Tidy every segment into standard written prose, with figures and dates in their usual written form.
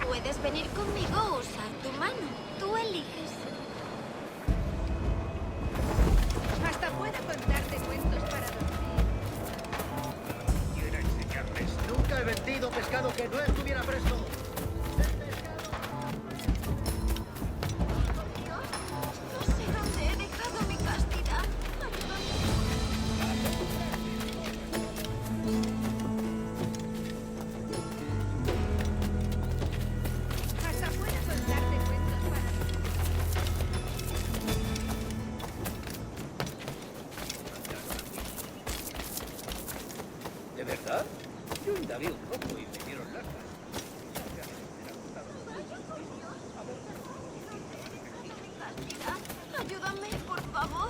Puedes venir conmigo o usar tu mano. Tú eliges. Hasta puedo contarte cuentos para dormir. Quiero enseñarles. Nunca he vendido pescado que no estuviera fresco. Dios, no sé dónde he dejado mi castidad. Hasta puedo contarte cuentos para ¿De verdad? Yo indagué un poco y me dieron largas. Ayúdame, por favor.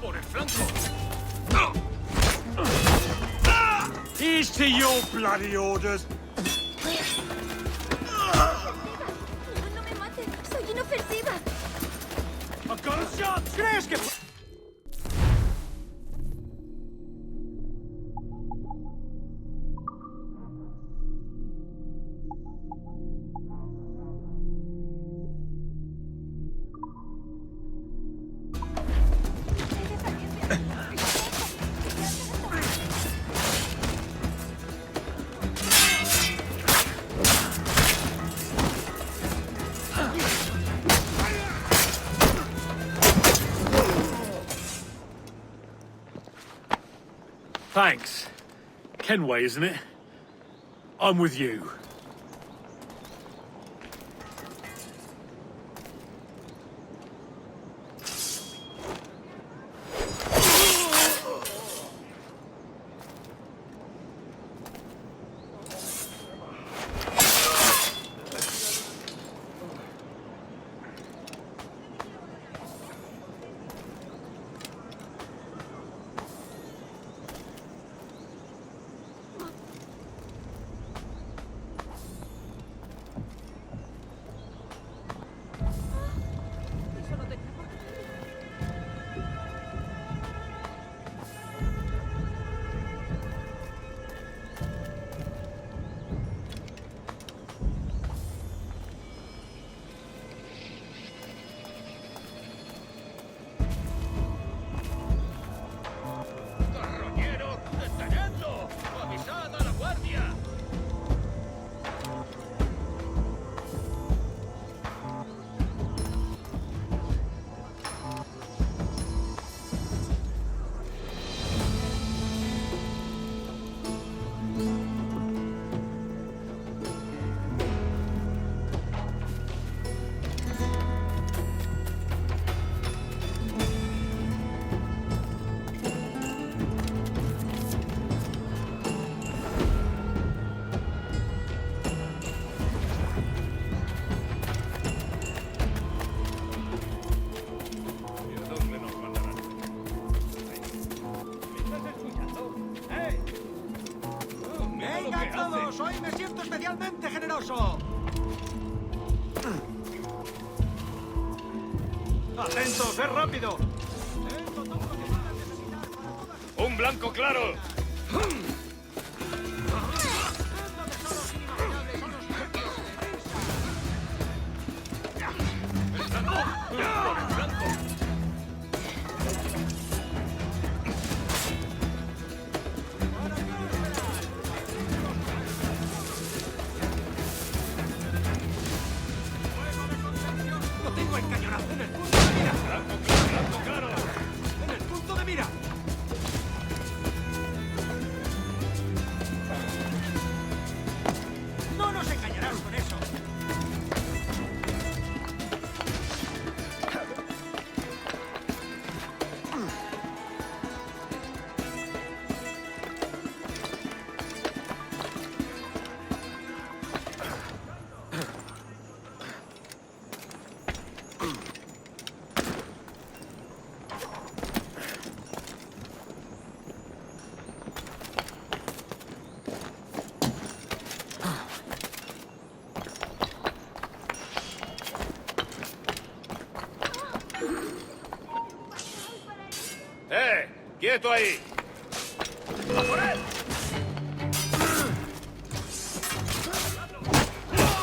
¡Por el flanco! Here's to your bloody orders! No me mates, soy inofensiva. I've got a shot! ¿Crees que...? Thanks. Kenway, isn't it? I'm with you. Hoy me siento especialmente generoso. ¡Atentos, es rápido! ¡Un blanco claro! ¡Quieto ahí! ¡A por él!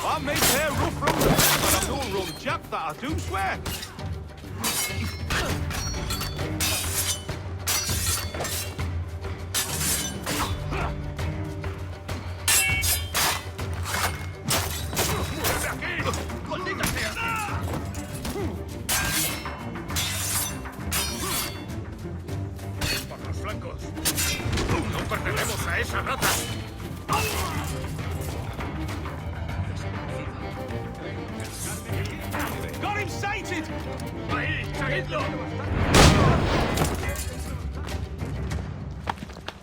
I may tear rough from the bed, but I don't run jack, that I do swear. ¡Maldita sea! ¡Por los flancos! ¡No perderemos a esa rata! Got him sighted! ¡Ahí! ¡Seguidlo!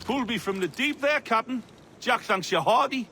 Pulled me from the deep there, Captain. Jack thanks you hearty.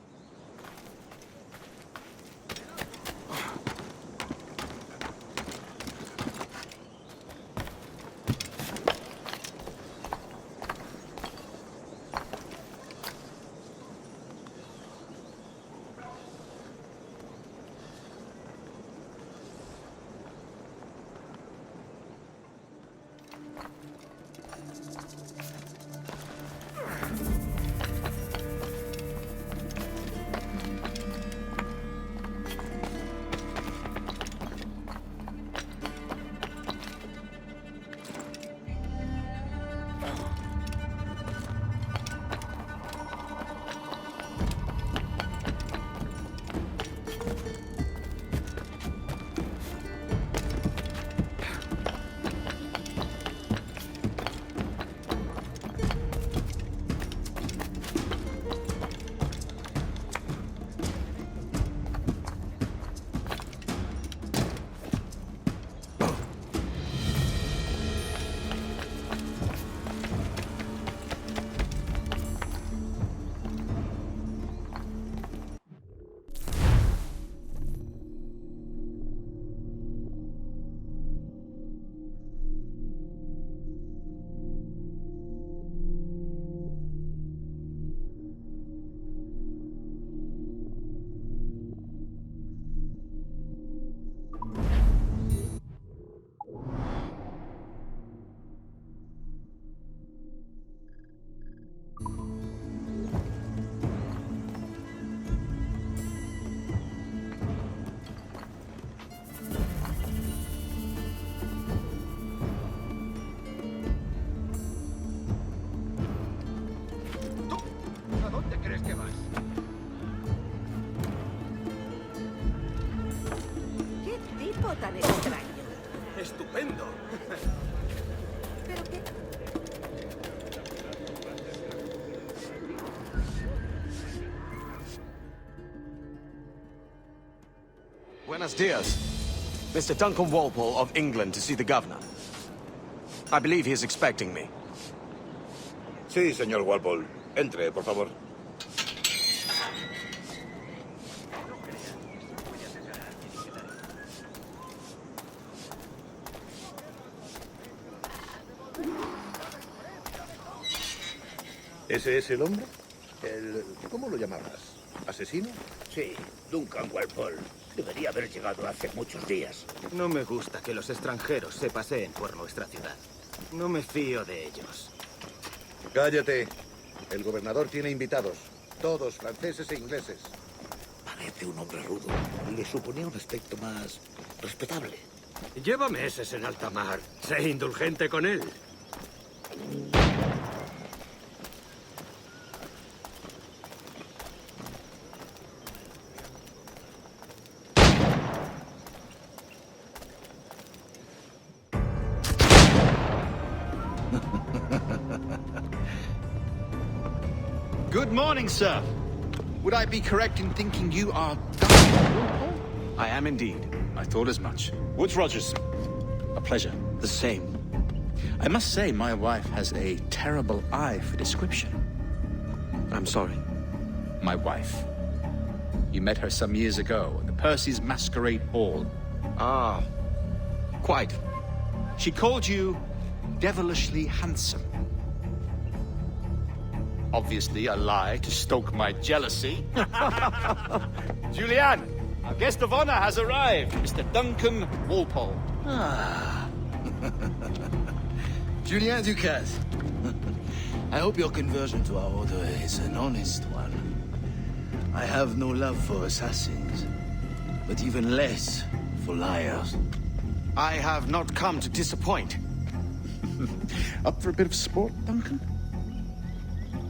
¿A dónde crees que vas? ¡Qué tipo tan extraño! ¡Estupendo! ¿Pero qué? Buenos dias. Mr. Duncan Walpole of England to see the governor. I believe he is expecting me. Sí, señor Walpole. Entre, por favor. ¿Ese es el hombre? ¿Cómo lo llamabas? ¿Asesino? Sí, Duncan Walpole. Debería haber llegado hace muchos días. No me gusta que los extranjeros se paseen por nuestra ciudad. No me fío de ellos. Cállate. El gobernador tiene invitados. Todos franceses e ingleses. Parece un hombre rudo. Le suponía un aspecto más respetable. Lleva meses en alta mar. Sé indulgente con él. Good morning, sir. Would I be correct in thinking you are Duncan? I am indeed. I thought as much. Woods Rogers. A pleasure. The same. I must say, my wife has a terrible eye for description. I'm sorry. My wife. You met her some years ago at the Percy's Masquerade Ball. Ah, quite. She called you devilishly handsome. Obviously a lie to stoke my jealousy. Julianne, our guest of honor has arrived, Mr. Duncan Walpole. Ah. Julien Ducasse. I hope your conversion to our order is an honest one. I have no love for assassins, but even less for liars. I have not come to disappoint. Up for a bit of sport, Duncan?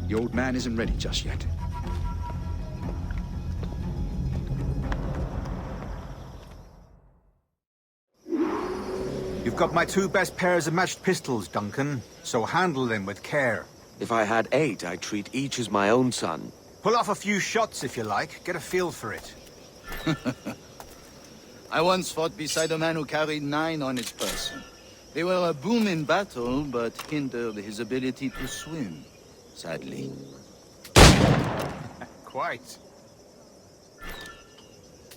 The old man isn't ready just yet. You've got my 2 best pairs of matched pistols, Duncan, so handle them with care. If I had 8, I'd treat each as my own son. Pull off a few shots if you like, get a feel for it. I once fought beside a man who carried 9 on his person. They were a boom in battle, but hindered his ability to swim, sadly. Quite.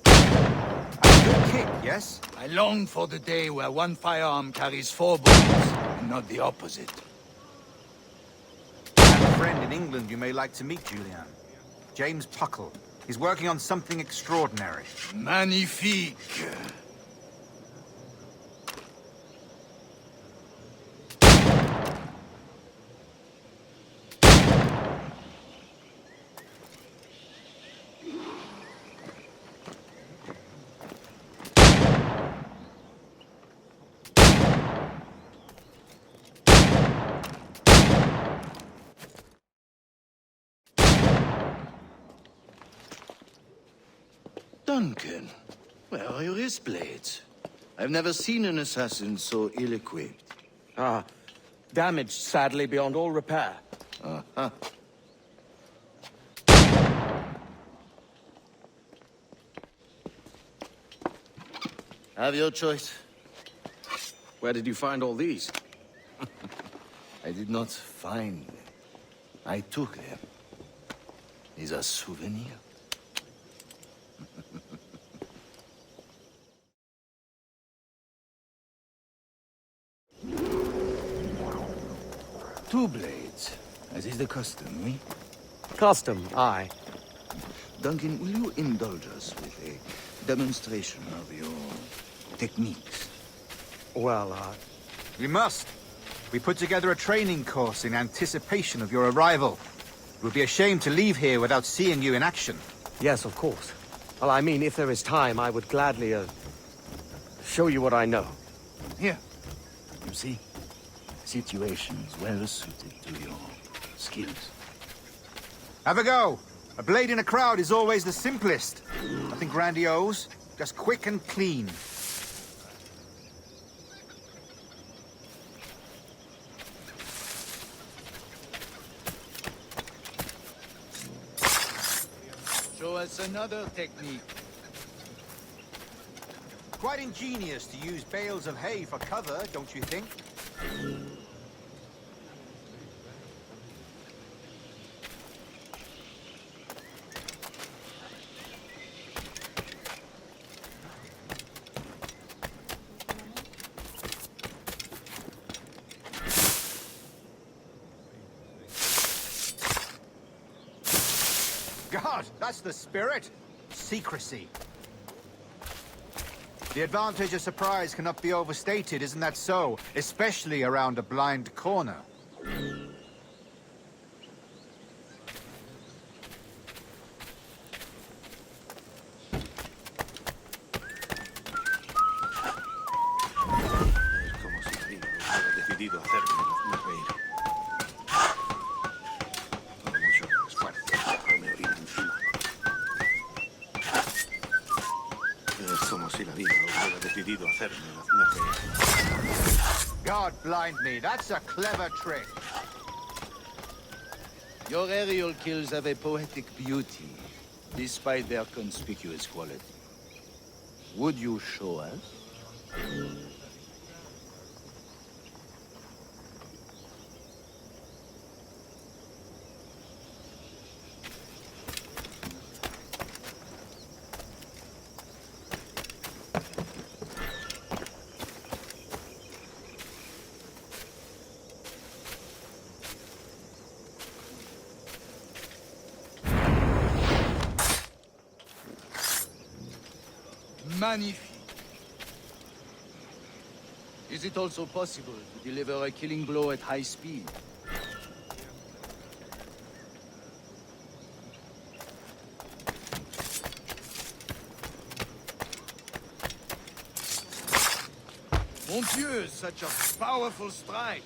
A good kick, yes? I long for the day where one firearm carries 4 bullets, and not the opposite. I have a friend in England you may like to meet, Julian. James Puckle. He's working on something extraordinary. Magnifique! Duncan, where are your wrist blades? I've never seen an assassin so ill-equipped. Ah, damaged sadly beyond all repair. Uh-huh. Have your choice. Where did you find all these? I did not find them. I took them. These are souvenirs. Two blades, as is the custom, oui? Custom, aye. Duncan, will you indulge us with a demonstration of your techniques? Well, We must. We put together a training course in anticipation of your arrival. It would be a shame to leave here without seeing you in action. yes, of course. Well, I mean, if there is time, I would gladly, show you what I know. Here. You see? Situations well suited to your skills. Have a go. A blade in a crowd is always the simplest. Nothing grandiose, just quick and clean. Show us another technique. Quite ingenious to use bales of hay for cover, don't you think? God, that's the spirit. Secrecy. The advantage of surprise cannot be overstated, isn't that so? Especially around a blind corner. God blind me, that's a clever trick. Your aerial kills have a poetic beauty, despite their conspicuous quality. Would you show us? Magnifique. Is it also possible to deliver a killing blow at high speed? Mon Dieu, such a powerful strike.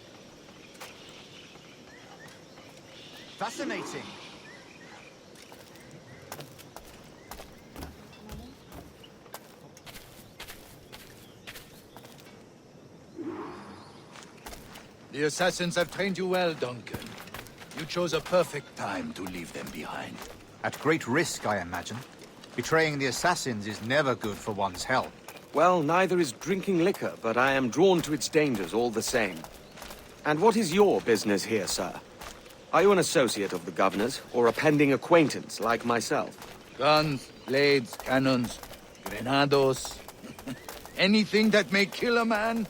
Fascinating. The assassins have trained you well, Duncan. You chose a perfect time to leave them behind. At great risk, I imagine. Betraying the assassins is never good for one's health. Well, neither is drinking liquor, but I am drawn to its dangers all the same. And what is your business here, sir? Are you an associate of the governor's, or a pending acquaintance like myself? Guns, blades, cannons, grenados. Anything that may kill a man,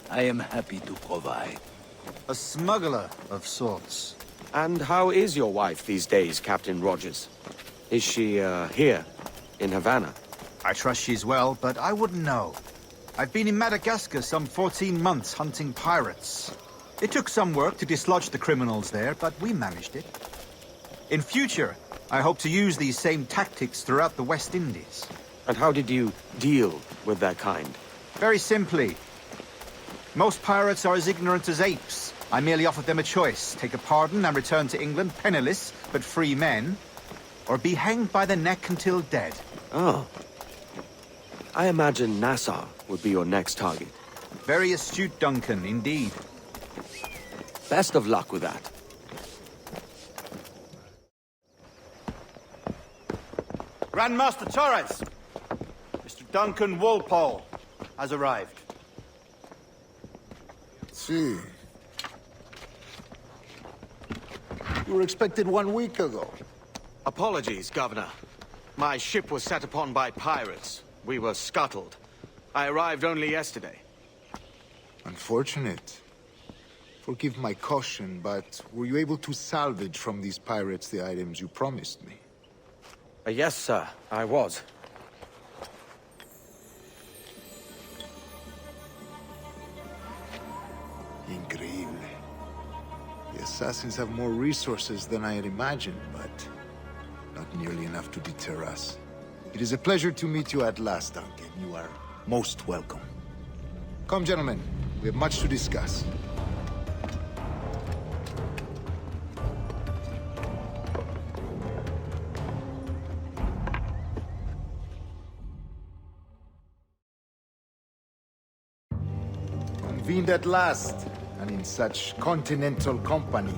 I am happy to provide. A smuggler of sorts. And how is your wife these days, Captain Rogers? Is she, here, in Havana? I trust she's well, but I wouldn't know. I've been in Madagascar some 14 months hunting pirates. It took some work to dislodge the criminals there, but we managed it. In future, I hope to use these same tactics throughout the West Indies. And how did you deal with that kind? Very simply. Most pirates are as ignorant as apes. I merely offered them a choice. Take a pardon and return to England penniless, but free men. Or be hanged by the neck until dead. Oh. I imagine Nassau would be your next target. Very astute, Duncan, indeed. Best of luck with that. Grandmaster Torres! Mr. Duncan Walpole has arrived. See. You were expected 1 week ago. Apologies, Governor. My ship was set upon by pirates. We were scuttled. I arrived only yesterday. Unfortunate. Forgive my caution, but were you able to salvage from these pirates the items you promised me? Yes, sir, I was. Increíble. The assassins have more resources than I had imagined, but not nearly enough to deter us. It is a pleasure to meet you at last, Duncan. You are most welcome. Come, gentlemen. We have much to discuss. Convened at last, and in such continental company.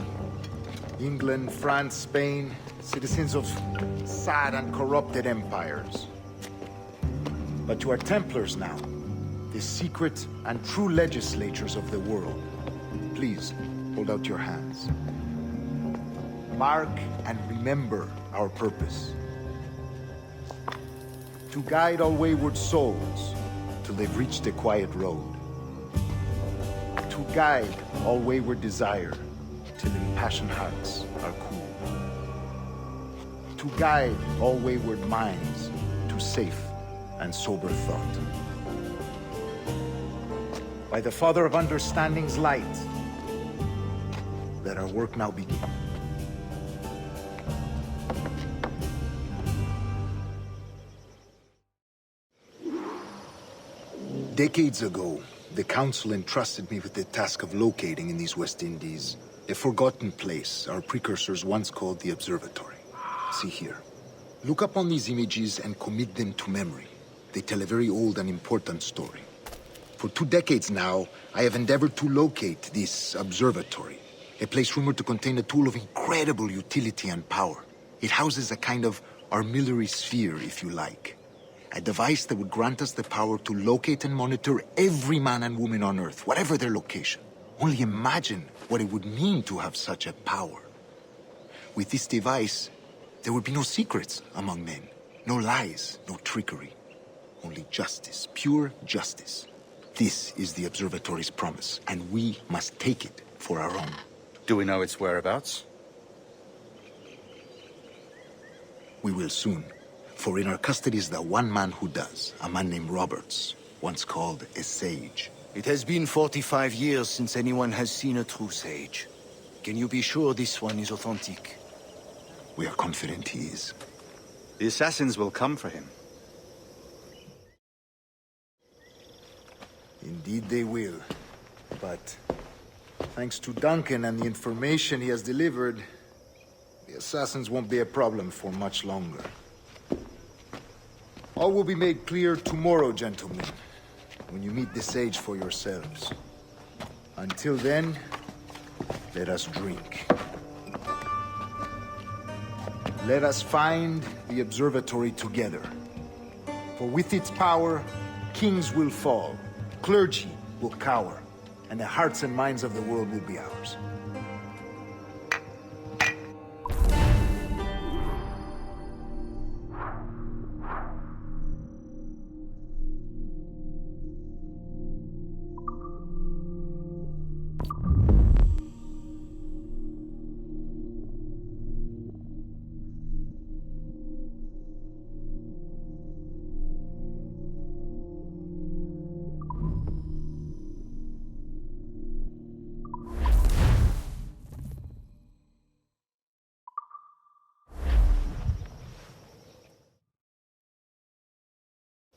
England, France, Spain, citizens of sad and corrupted empires. But you are Templars now, the secret and true legislators of the world. Please, hold out your hands. Mark and remember our purpose. To guide all wayward souls till they've reached the quiet road. To guide all wayward desire till impassioned hearts are cool. To guide all wayward minds to safe and sober thought. By the Father of Understanding's light, let our work now begin. Decades ago, the Council entrusted me with the task of locating in these West Indies a forgotten place our precursors once called the Observatory. See here. Look upon these images and commit them to memory. They tell a very old and important story. For 2 decades now, I have endeavored to locate this observatory, a place rumored to contain a tool of incredible utility and power. It houses a kind of armillary sphere, if you like. A device that would grant us the power to locate and monitor every man and woman on Earth, whatever their location. Only imagine what it would mean to have such a power. With this device, there would be no secrets among men, no lies, no trickery. Only justice, pure justice. This is the Observatory's promise, and we must take it for our own. Do we know its whereabouts? We will soon. For in our custody is the one man who does, a man named Roberts, once called a sage. It has been 45 years since anyone has seen a true sage. Can you be sure this one is authentic? We are confident he is. The assassins will come for him. Indeed they will. But thanks to Duncan and the information he has delivered, the assassins won't be a problem for much longer. All will be made clear tomorrow, gentlemen, when you meet the sage for yourselves. Until then, let us drink. Let us find the observatory together. For with its power, kings will fall, clergy will cower, and the hearts and minds of the world will be ours.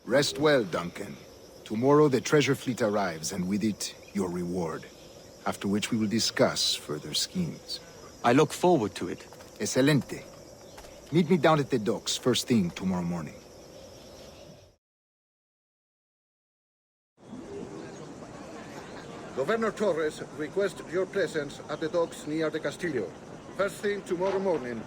Rest well, Duncan. Tomorrow the treasure fleet arrives, and with it, your reward. After which we will discuss further schemes. I look forward to it. Excelente. Meet me down at the docks first thing tomorrow morning. Governor Torres requests your presence at the docks near the Castillo. First thing tomorrow morning.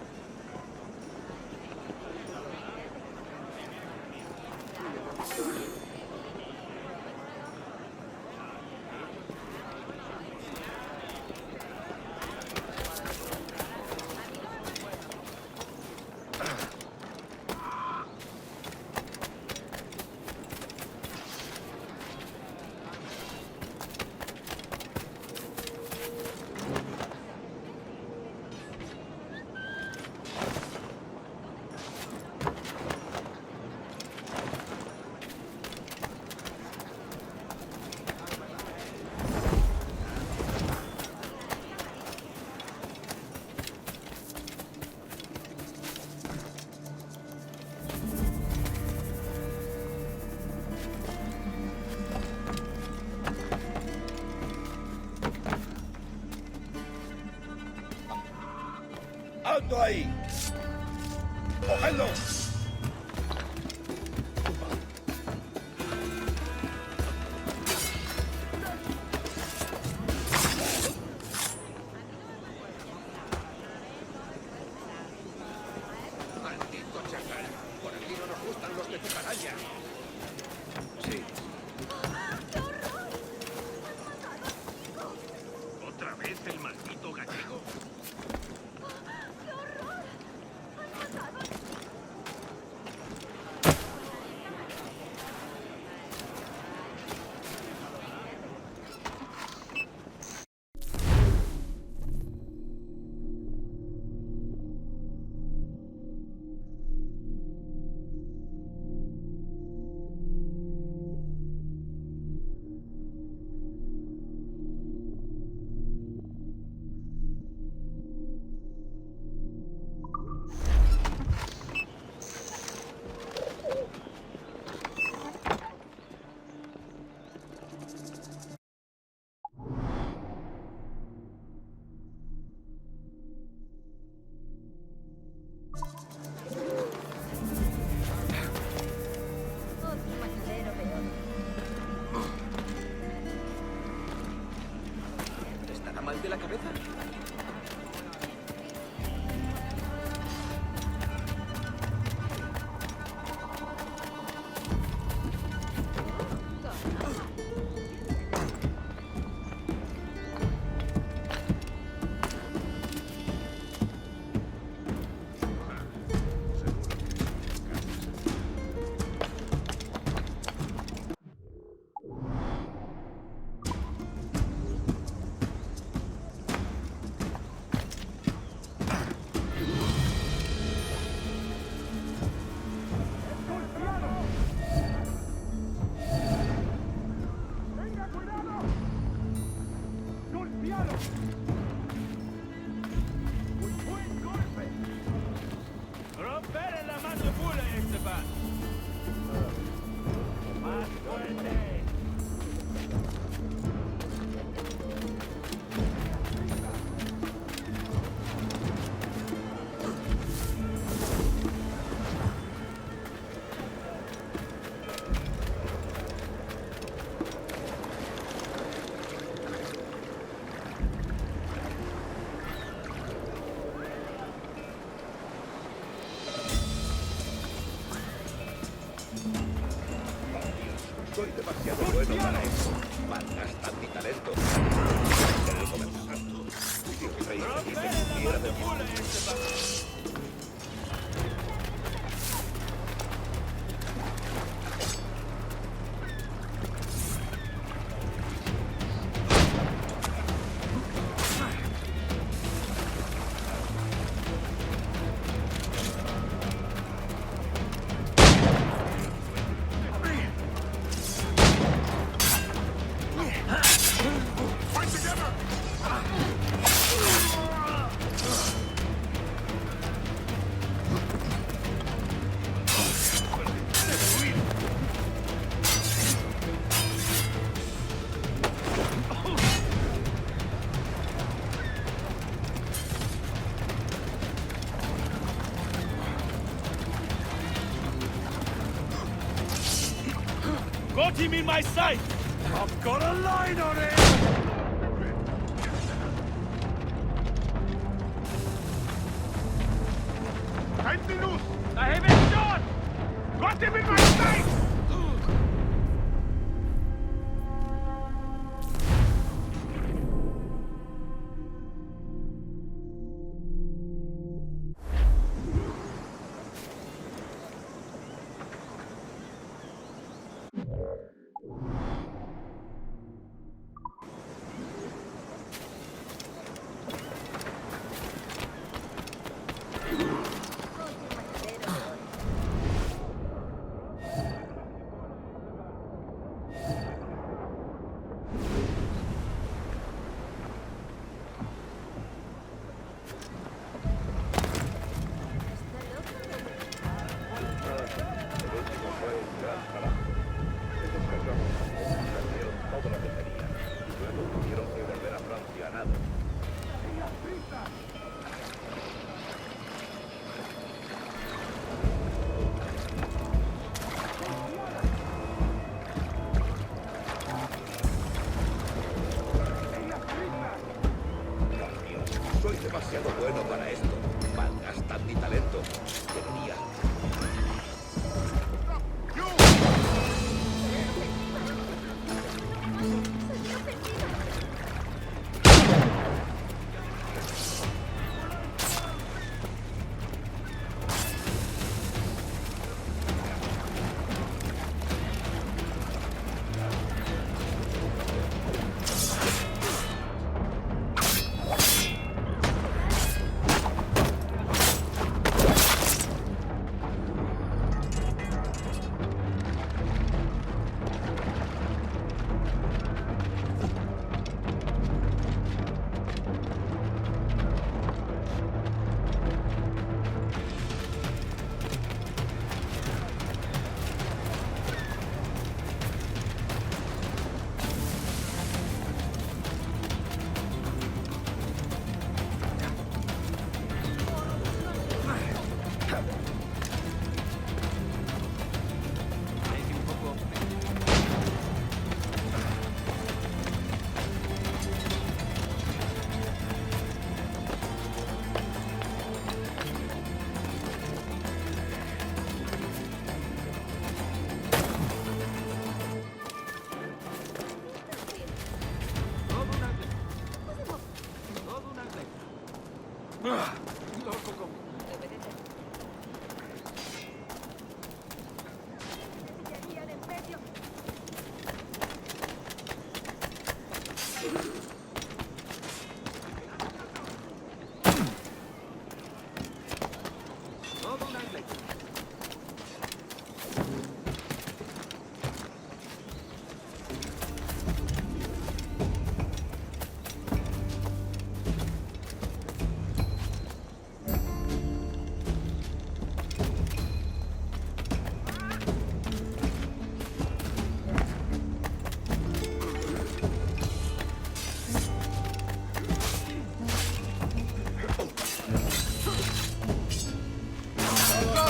¡Alto ahí! ¡Cogedlo! Maldito chacal. Por aquí no nos gustan los de cucaracha. Sí. ¿Otra vez el maldito gallego? Soy demasiado bueno para eso. Malgastan mi talento. El comenzar. Si el rey Felipe supiera de mí. Got him in my sight! I've got a line on him! Kein Minus! I have a shot! Got him in my sight! Soy demasiado bueno para esto. Malgastan mi talento. Debería.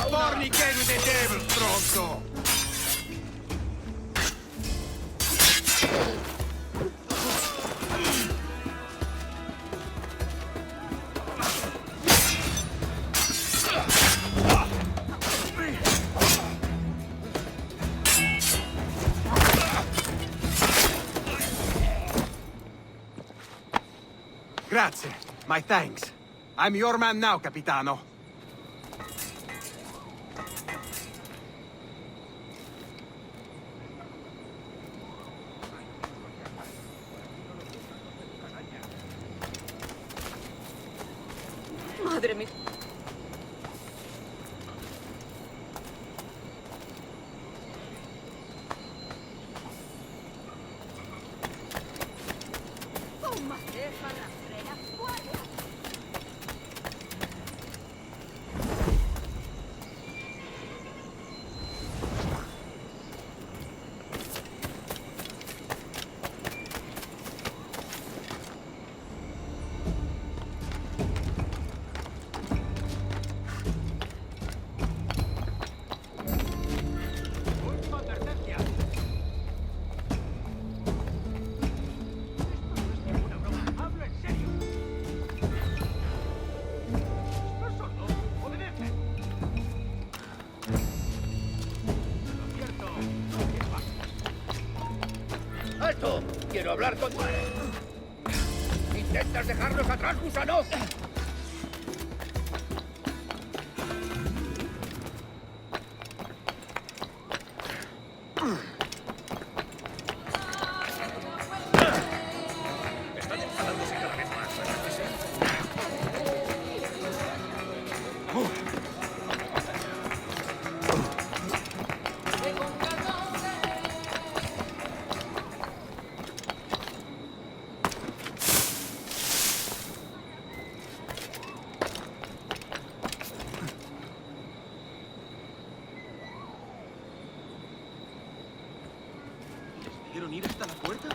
Fornicate with the devil, stronzo! Grazie. My thanks. I'm your man now, Capitano. Madre mía. Toma, deja la frena fuera. ¡Alto! ¡Quiero hablar con... ¿Intentas dejarnos atrás, gusano? Están enfadándose cada vez más, ¿verdad que sí? ¿Quieren ir hasta la puerta?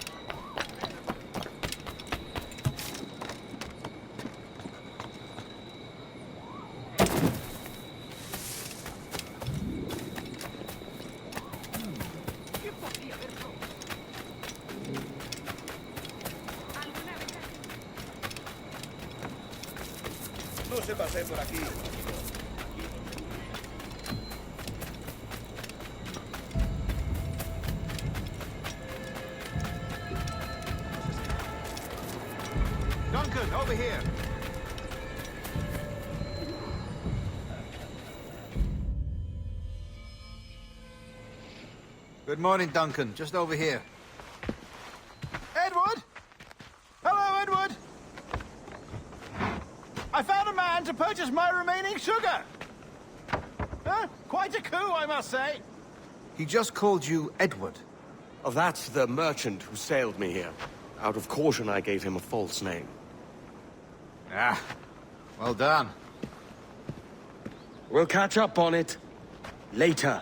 No se pase por aquí. Duncan, over here. Good morning, Duncan. Just over here. Edward? Hello, Edward! I found a man to purchase my remaining sugar! Huh? Quite a coup, I must say. He just called you Edward. Oh, that's the merchant who sailed me here. Out of caution, I gave him a false name. Ah, well done. We'll catch up on it later.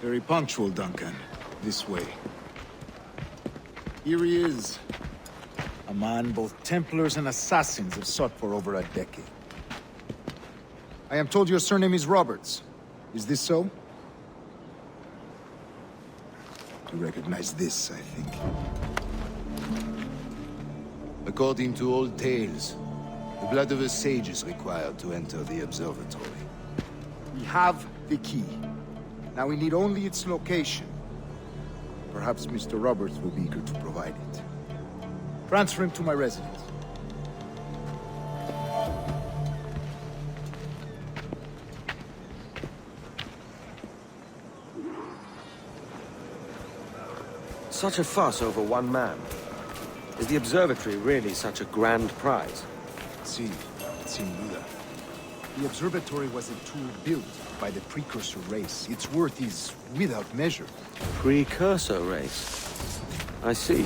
Very punctual, Duncan. This way. Here he is. A man both Templars and Assassins have sought for over a decade. I am told your surname is Roberts. Is this so? You recognize this, I think. According to old tales, the blood of a sage is required to enter the observatory. We have the key. Now we need only its location. Perhaps Mr. Roberts will be eager to provide it. Transfer him to my residence. Such a fuss over one man. Is the observatory really such a grand prize? Sí, sin duda. The observatory was a tool built by the precursor race. Its worth is without measure. Precursor race? I see.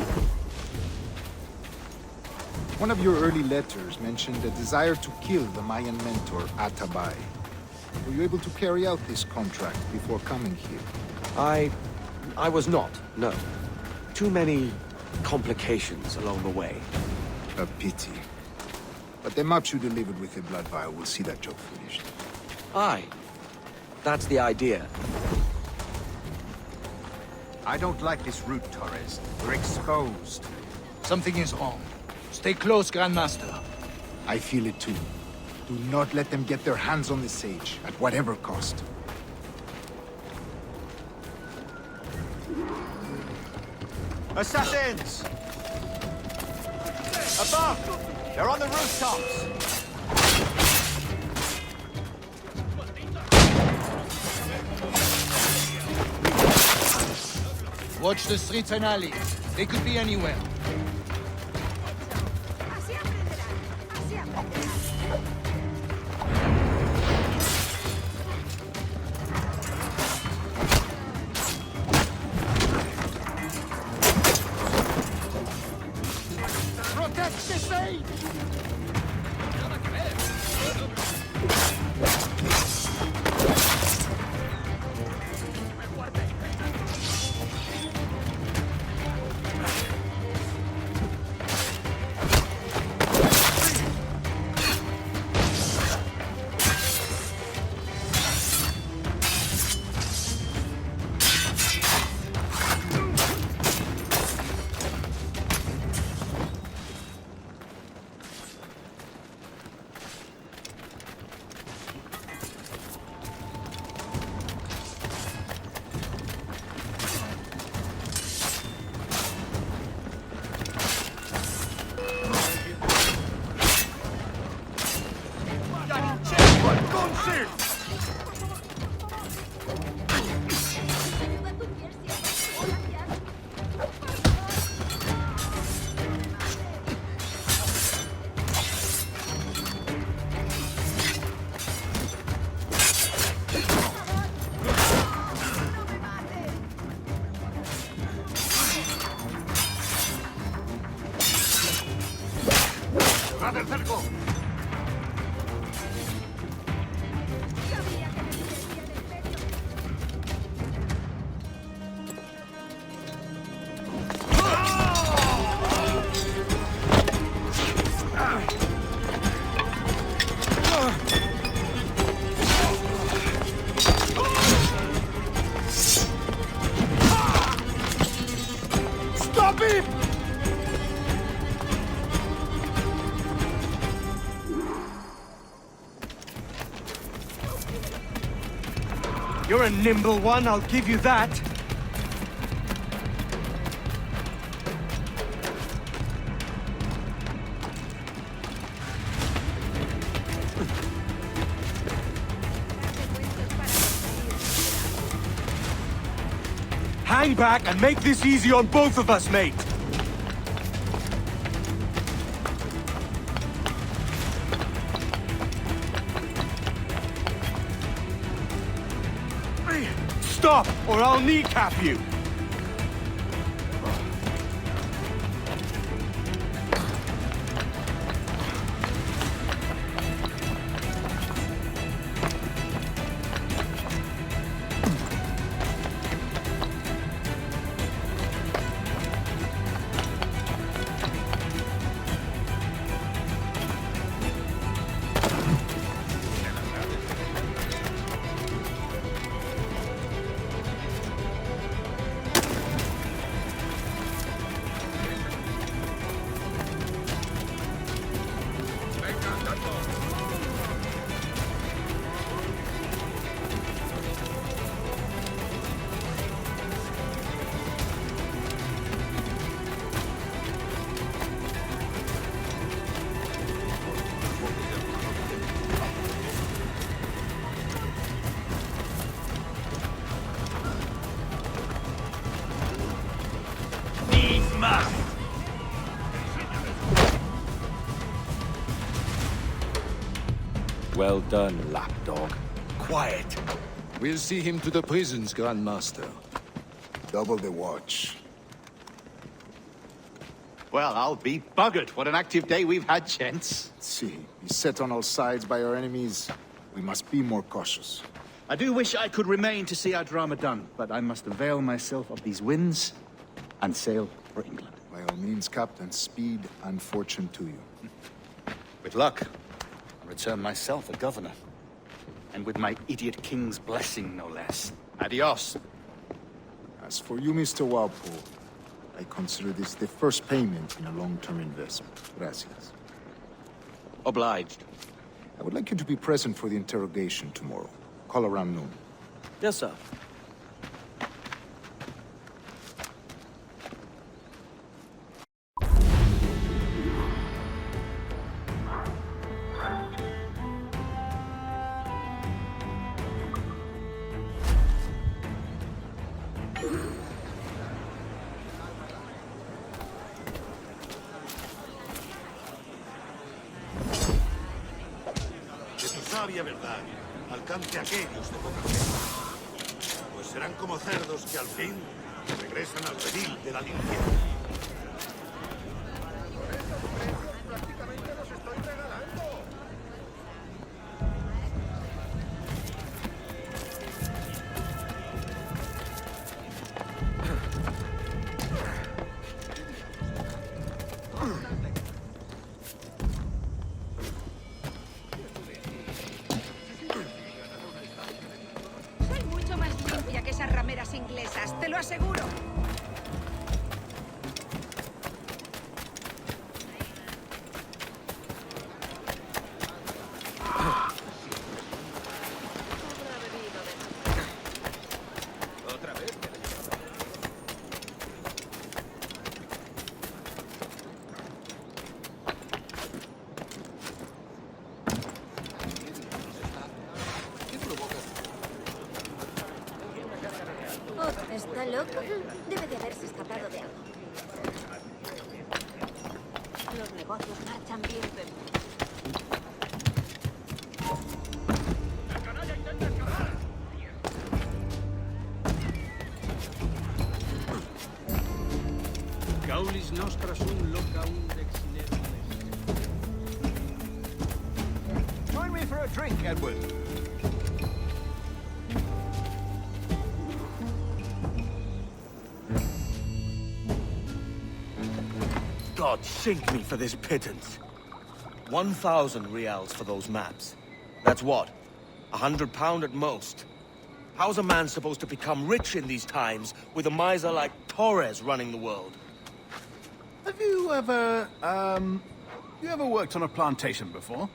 One of your early letters mentioned a desire to kill the Mayan mentor, Atabay. Were you able to carry out this contract before coming here? I was not, no. Too many complications along the way. A pity. But the maps you delivered with the blood vial will see that job finished. Aye. That's the idea. I don't like this route, Torres. We're exposed. Something is wrong. Stay close, Grandmaster. I feel it too. Do not let them get their hands on the sage, at whatever cost. Assassins! Above! They're on the rooftops! Watch the streets and alleys. They could be anywhere. Así aprenderán. Así aprenderán. Protect the sage! Stop him! You're a nimble one, I'll give you that. Hang back and make this easy on both of us, mate. Stop, or I'll kneecap you. Well done, lapdog. Quiet. We'll see him to the prisons, Grandmaster. Double the watch. Well, I'll be buggered. What an active day we've had, gents. See, beset on all sides by our enemies. We must be more cautious. I do wish I could remain to see our drama done, but I must avail myself of these winds and sail for England. By all means, Captain, speed and fortune to you. With luck, I'll return myself a governor. And with my idiot king's blessing, no less. Adios. As for you, Mr. Walpole, I consider this the first payment in a long-term investment. Gracias. Obliged. I would like you to be present for the interrogation tomorrow. Call around noon. Yes, sir. sabia verdad alcance a aquellos de poca fe. Pues serán como cerdos que al fin regresan al redil de la limpieza. Prácticamente los estoy regalando. Soy mucho más limpia que esas rameras inglesas, te lo aseguro. ¿Otra vez? Oh, ¿está loco? Debe de haberse escapado de algo. Los negocios marchan bien, pero... Caulis nostra sum loca undex Join me for a drink, Edward. God sink me for this pittance. 1,000 reals for those maps. That's what? £100 at most. How's a man supposed to become rich in these times with a miser like Torres running the world? Have you ever, worked on a plantation before?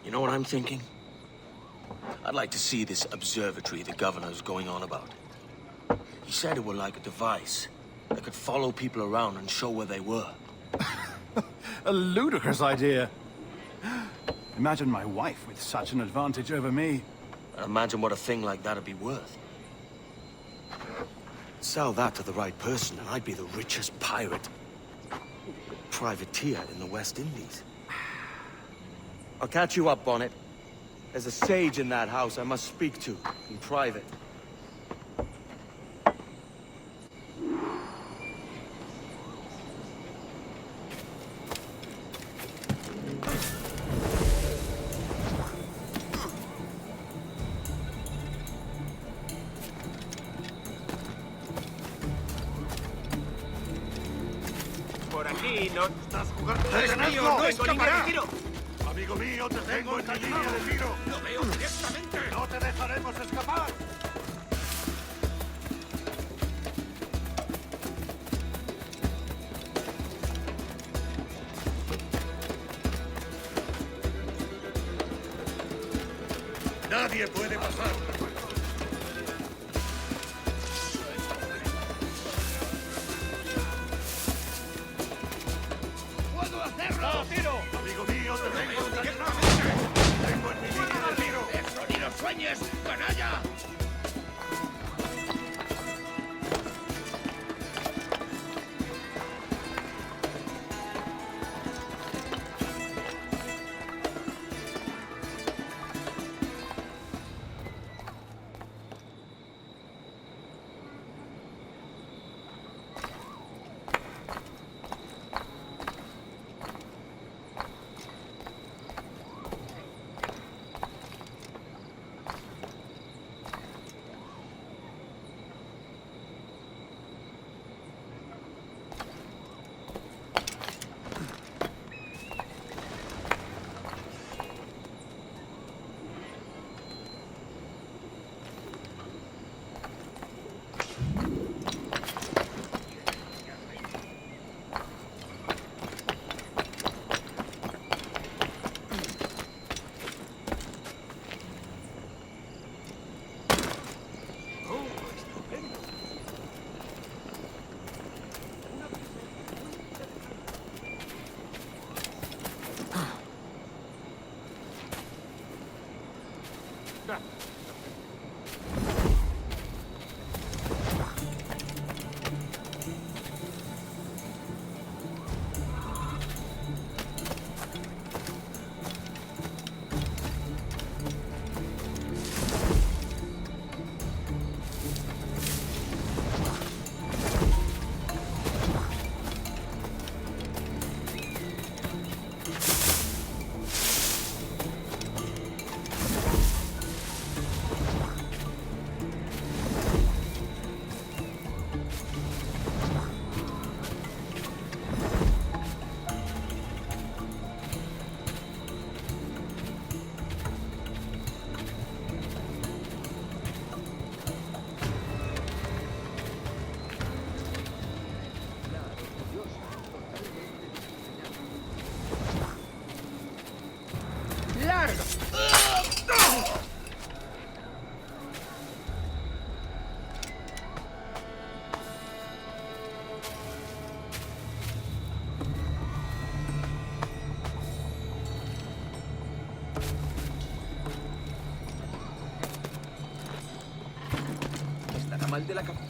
You know what I'm thinking? I'd like to see this observatory the governor's going on about. He said it were like a device that could follow people around and show where they were. A ludicrous idea. Imagine my wife with such an advantage over me. And imagine what a thing like that'd be worth. Sell that to the right person and I'd be the richest pirate. Privateer in the West Indies. I'll catch you up, Bonnet. There's a sage in that house I must speak to, in private. Por aquí no... ¡Estás jugando! ¡Es mío! ¡No escapará! Amigo mío, te tengo en mi línea de tiro. ¡Lo veo directamente! ¡No te dejaremos escapar! Nadie puede pasar. ¡Puedo hacerlo! ¡Tiro! Amigo mío, te tengo en mi línea de tiro. ¡Eso ni lo sueñes, canalla! Estará mal de la cabeza.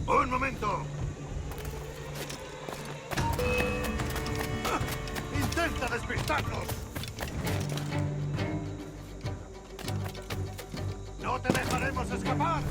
¡Un momento! ¡Intenta despistarnos! ¡No te dejaremos escapar!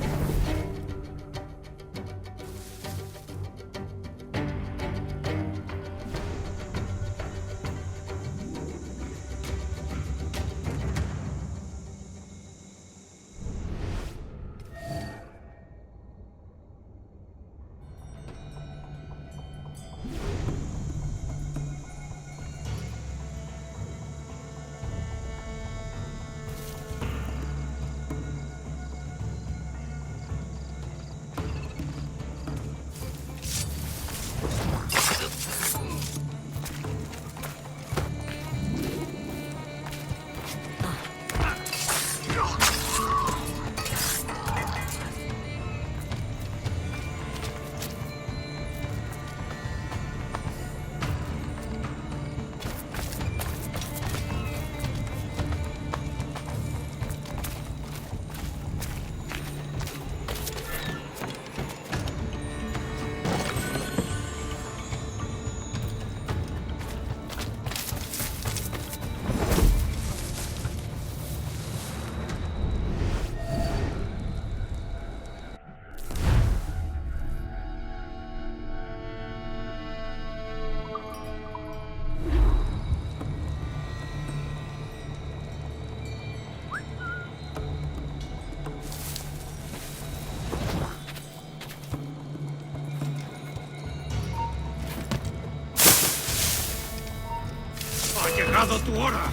¡Ha llegado tu hora!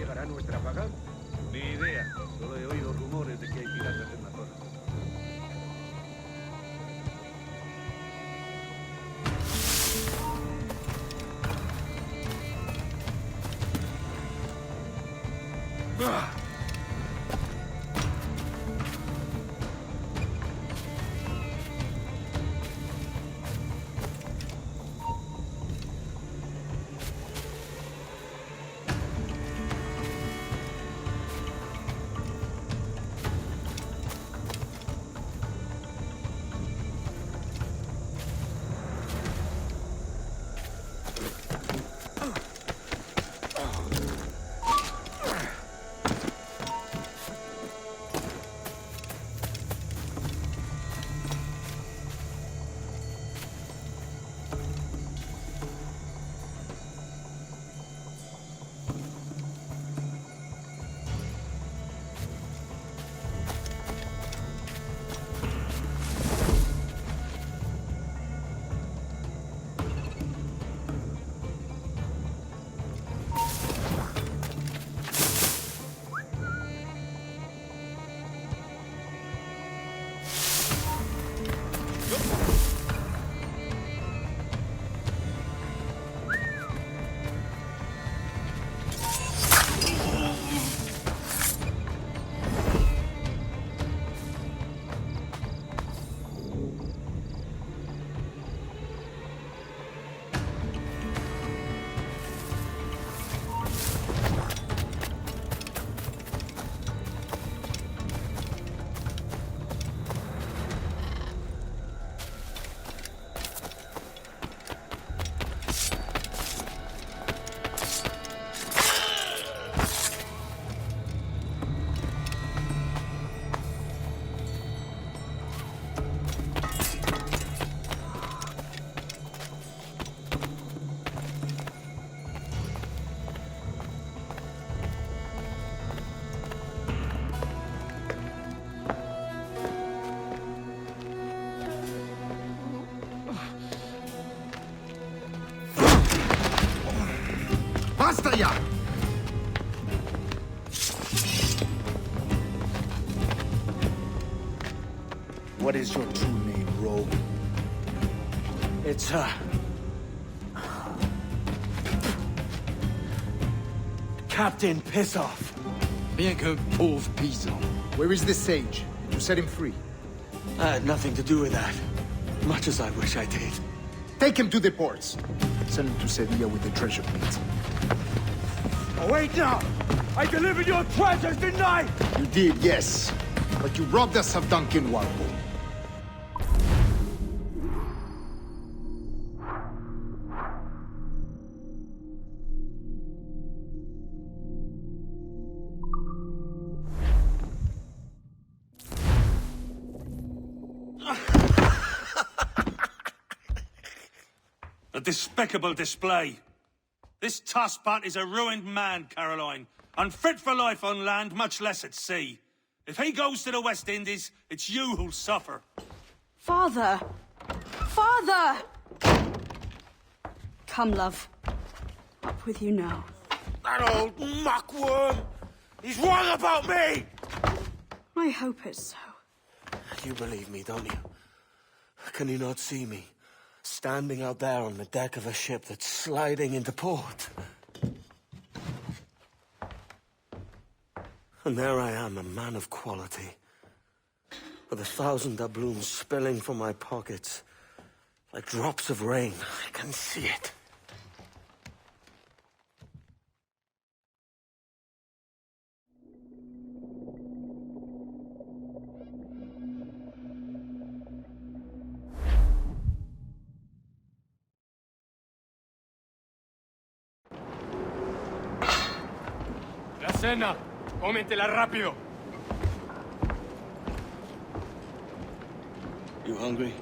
llegará nuestra paga? Ni idea. Solo he oído rumores de que hay piratas en la zona. ¡Basta ya! What is your true name, rogue? It's, Captain Piss Off. Bien que pauvre paysan. Where is the sage? Did you set him free? I had nothing to do with that. Much as I wish I did. Take him to the ports. Send him to Sevilla with the treasure plates. Oh, wait now! I delivered your treasures, didn't I? You did, yes. But you robbed us of Duncan Warble. A despicable display. This tosspot is a ruined man, Caroline. Unfit for life on land, much less at sea. If he goes to the West Indies, it's you who'll suffer. Father! Father! Come, love. Up with you now. That old muckworm! He's wrong about me! I hope it's so. You believe me, don't you? Can you not see me? Standing out there on the deck of a ship that's sliding into port. And there I am, a man of quality. With 1,000 doubloons spilling from my pockets. Like drops of rain. I can see it. La cena. Cómetela rápido. You hungry?